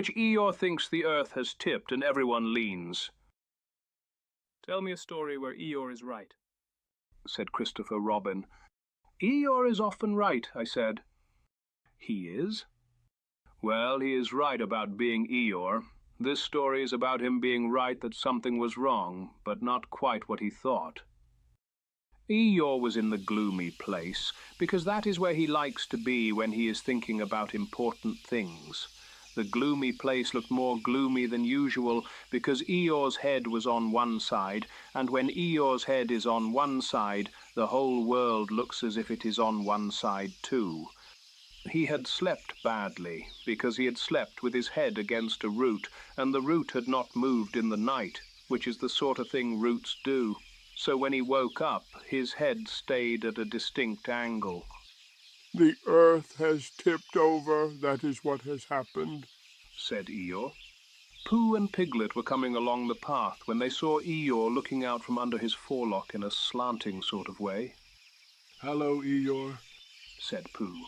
which Eeyore thinks the earth has tipped and everyone leans. Tell me a story where Eeyore is right, said Christopher Robin. Eeyore is often right, I said. He is? Well, he is right about being Eeyore. This story is about him being right that something was wrong, but not quite what he thought. Eeyore was in the gloomy place, because that is where he likes to be when he is thinking about important things. The gloomy place looked more gloomy than usual because Eeyore's head was on one side, and when Eeyore's head is on one side, the whole world looks as if it is on one side too. He had slept badly, because he had slept with his head against a root, and the root had not moved in the night, which is the sort of thing roots do. So when he woke up, his head stayed at a distinct angle. "The earth has tipped over, that is what has happened," said Eeyore. Pooh and Piglet were coming along the path when they saw Eeyore looking out from under his forelock in a slanting sort of way. "Hello, Eeyore," said Pooh.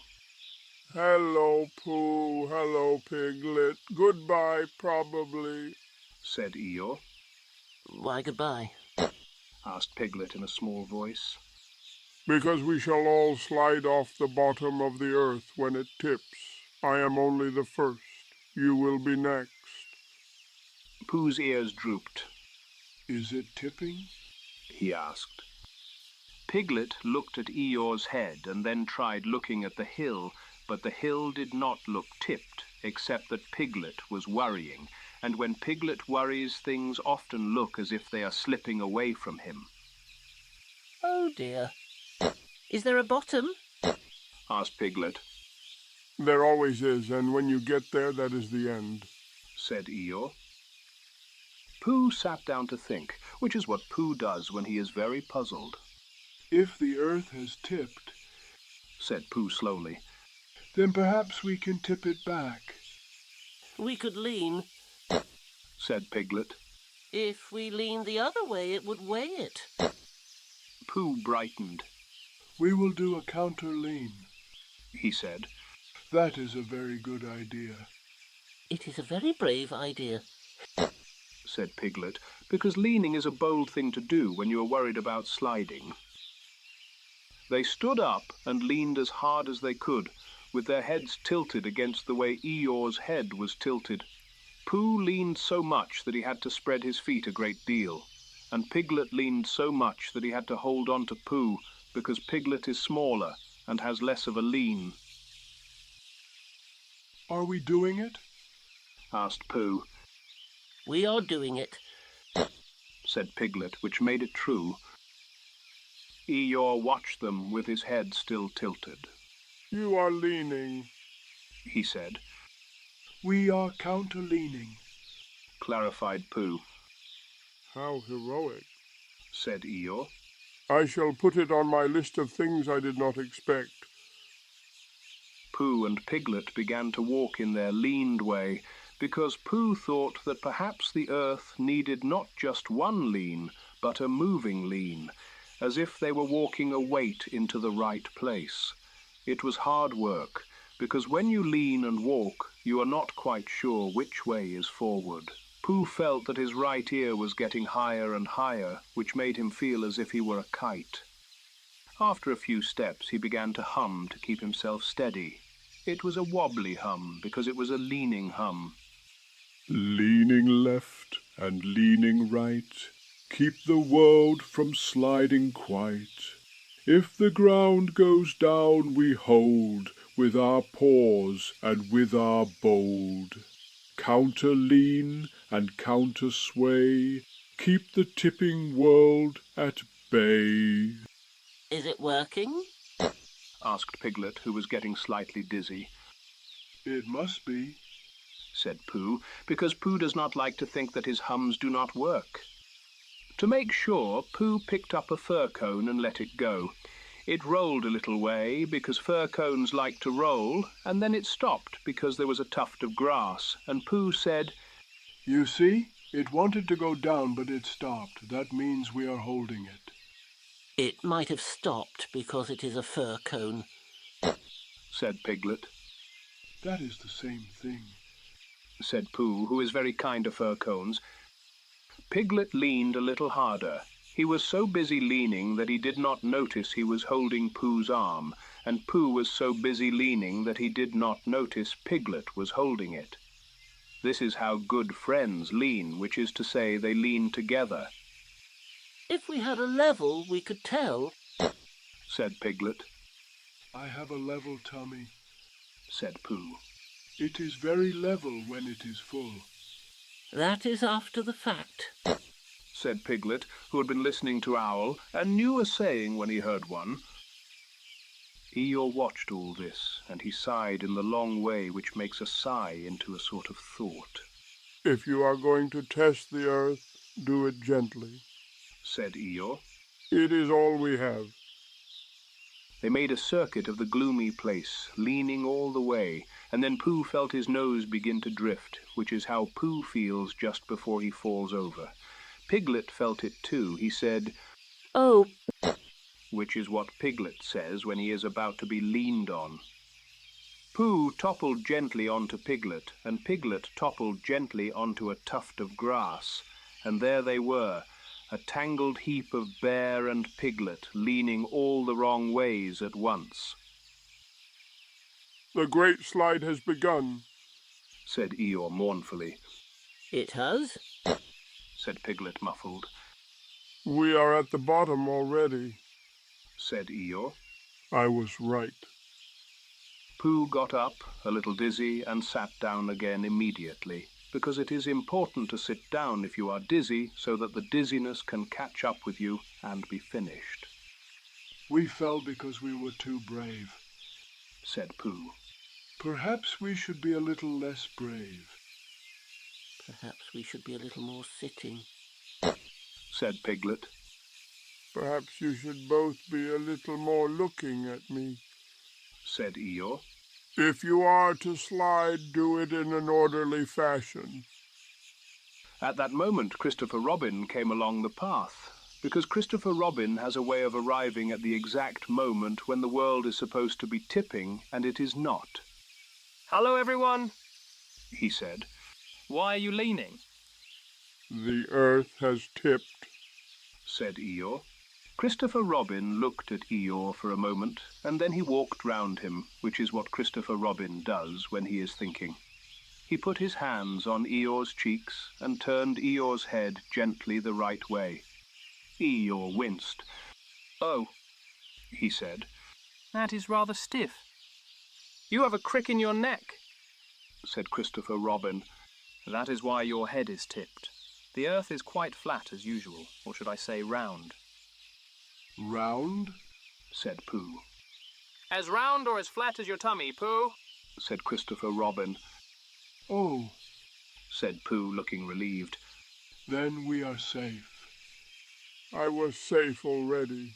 "Hello, Pooh. Hello, Piglet. Goodbye, probably," said Eeyore. "Why goodbye?" asked Piglet in a small voice. "Because we shall all slide off the bottom of the earth when it tips. I am only the first. You will be next." Pooh's ears drooped. "Is it tipping?" he asked. Piglet looked at Eeyore's head and then tried looking at the hill, but the hill did not look tipped, except that Piglet was worrying, and when Piglet worries, things often look as if they are slipping away from him. "Oh dear. Is there a bottom?" asked Piglet. "There always is, and when you get there, that is the end," said Eeyore. Pooh sat down to think, which is what Pooh does when he is very puzzled. "If the earth has tipped," said Pooh slowly, "then perhaps we can tip it back." "We could lean." said Piglet. "If we lean the other way, it would weigh it." Pooh brightened. "We will do a counter-lean," he said. "That is a very good idea." "It is a very brave idea," said Piglet, because leaning is a bold thing to do when you are worried about sliding. They stood up and leaned as hard as they could, with their heads tilted against the way Eeyore's head was tilted. Pooh leaned so much that he had to spread his feet a great deal, and Piglet leaned so much that he had to hold on to Pooh, because Piglet is smaller and has less of a lean. "Are we doing it?" asked Pooh. "We are doing it," said Piglet, which made it true. Eeyore watched them with his head still tilted. "You are leaning," he said. "We are counter-leaning," clarified Pooh. "How heroic," said Eeyore. "I shall put it on my list of things I did not expect." Pooh and Piglet began to walk in their leaned way, because Pooh thought that perhaps the earth needed not just one lean, but a moving lean, as if they were walking a weight into the right place. It was hard work, because when you lean and walk, you are not quite sure which way is forward. Pooh felt that his right ear was getting higher and higher, which made him feel as if he were a kite. After a few steps, he began to hum to keep himself steady. It was a wobbly hum, because it was a leaning hum. "Leaning left and leaning right, keep the world from sliding quite. If the ground goes down, we hold with our paws and with our bold. Counter-lean and counter-sway, keep the tipping world at bay." "Is it working?" asked Piglet, who was getting slightly dizzy. "It must be," said Pooh, because Pooh does not like to think that his hums do not work. To make sure, Pooh picked up a fir cone and let it go. It rolled a little way, because fir cones like to roll, and then it stopped because there was a tuft of grass, and Pooh said, "You see, it wanted to go down, but it stopped. That means we are holding it." "It might have stopped because it is a fir cone," said Piglet. "That is the same thing," said Pooh, who is very kind to fir cones. Piglet leaned a little harder. He was so busy leaning that he did not notice he was holding Pooh's arm, and Pooh was so busy leaning that he did not notice Piglet was holding it. This is how good friends lean, which is to say they lean together. If we had a level, we could tell, said Piglet. I have a level tummy, said Pooh. It is very level when it is full. That is after the fact, said Piglet, who had been listening to Owl and knew a saying when he heard one. Eeyore watched all this, and he sighed in the long way which makes a sigh into a sort of thought. If you are going to test the earth, do it gently, said Eeyore. It is all we have. They made a circuit of the gloomy place, leaning all the way, and then Pooh felt his nose begin to drift, which is how Pooh feels just before he falls over. Piglet felt it too. He said, "Oh," which is what Piglet says when he is about to be leaned on. Pooh toppled gently onto Piglet, and Piglet toppled gently onto a tuft of grass, and there they were, a tangled heap of Bear and Piglet, leaning all the wrong ways at once. The great slide has begun, said Eeyore mournfully. "It has," said Piglet muffled. We are at the bottom already, said Eeyore. I was right. Pooh got up, a little dizzy, and sat down again immediately, because it is important to sit down if you are dizzy, so that the dizziness can catch up with you and be finished. We fell because we were too brave, said Pooh. Perhaps we should be a little less brave. "Perhaps we should be a little more sitting," said Piglet. Perhaps you should both be a little more looking at me, said Eeyore. If you are to slide, do it in an orderly fashion. At that moment, Christopher Robin came along the path, because Christopher Robin has a way of arriving at the exact moment when the world is supposed to be tipping, and it is not. Hello, everyone, he said. Why are you leaning? The earth has tipped, said Eeyore. Christopher Robin looked at Eeyore for a moment, and then he walked round him, which is what Christopher Robin does when he is thinking. He put his hands on Eeyore's cheeks and turned Eeyore's head gently the right way. Eeyore winced. "Oh," he said. "That is rather stiff. You have a crick in your neck," said Christopher Robin. "That is why your head is tipped. The earth is quite flat as usual, or should I say round." Round? said Pooh. "As round or as flat as your tummy, Pooh," said Christopher Robin. Oh, said Pooh, looking relieved. Then we are safe. I was safe already,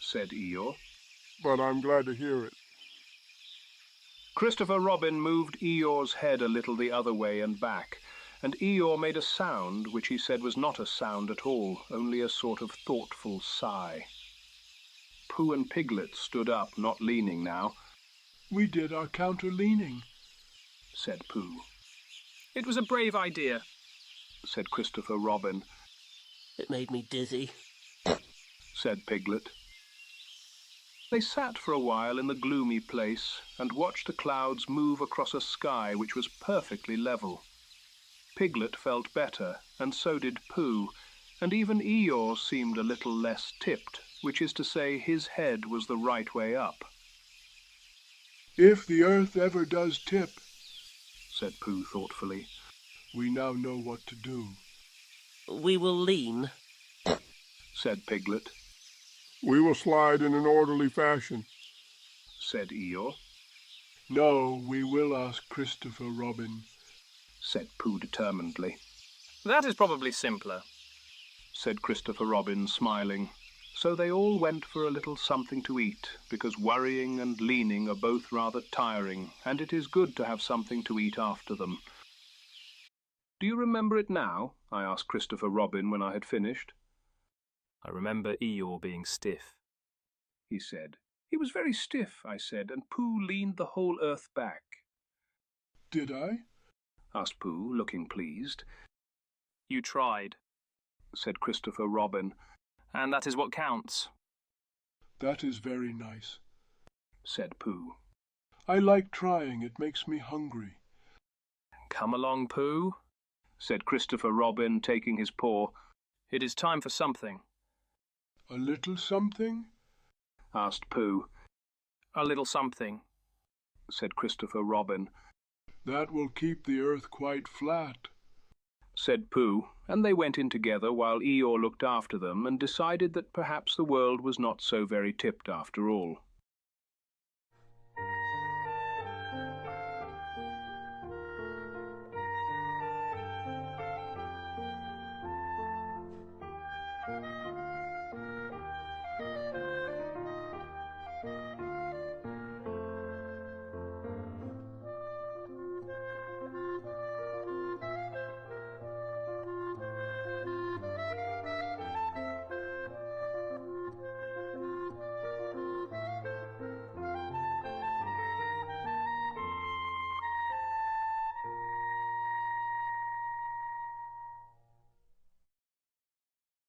said Eeyore. But I'm glad to hear it. Christopher Robin moved Eeyore's head a little the other way and back, and Eeyore made a sound which he said was not a sound at all, only a sort of thoughtful sigh. Pooh and Piglet stood up, not leaning now. We did our counter-leaning, said Pooh. "It was a brave idea," said Christopher Robin. "It made me dizzy," said Piglet. They sat for a while in the gloomy place and watched the clouds move across a sky which was perfectly level. Piglet felt better, and so did Pooh, and even Eeyore seemed a little less tipped, which is to say his head was the right way up. If the earth ever does tip, said Pooh thoughtfully, we now know what to do. "We will lean," said Piglet. We will slide in an orderly fashion, said Eeyore. No, we will ask Christopher Robin, said Pooh determinedly. "That is probably simpler," said Christopher Robin, smiling. So they all went for a little something to eat, because worrying and leaning are both rather tiring, and it is good to have something to eat after them. Do you remember it now? I asked Christopher Robin when I had finished. "I remember Eeyore being stiff," he said. He was very stiff, I said, and Pooh leaned the whole earth back. Did I? asked Pooh, looking pleased. You tried, said Christopher Robin. and that is what counts. That is very nice, said Pooh. I like trying. It makes me hungry. Come along, Pooh, said Christopher Robin, taking his paw. It is time for something. A little something? asked Pooh. A little something, said Christopher Robin. That will keep the earth quite flat, said Pooh, and they went in together while Eeyore looked after them and decided that perhaps the world was not so very tipped after all.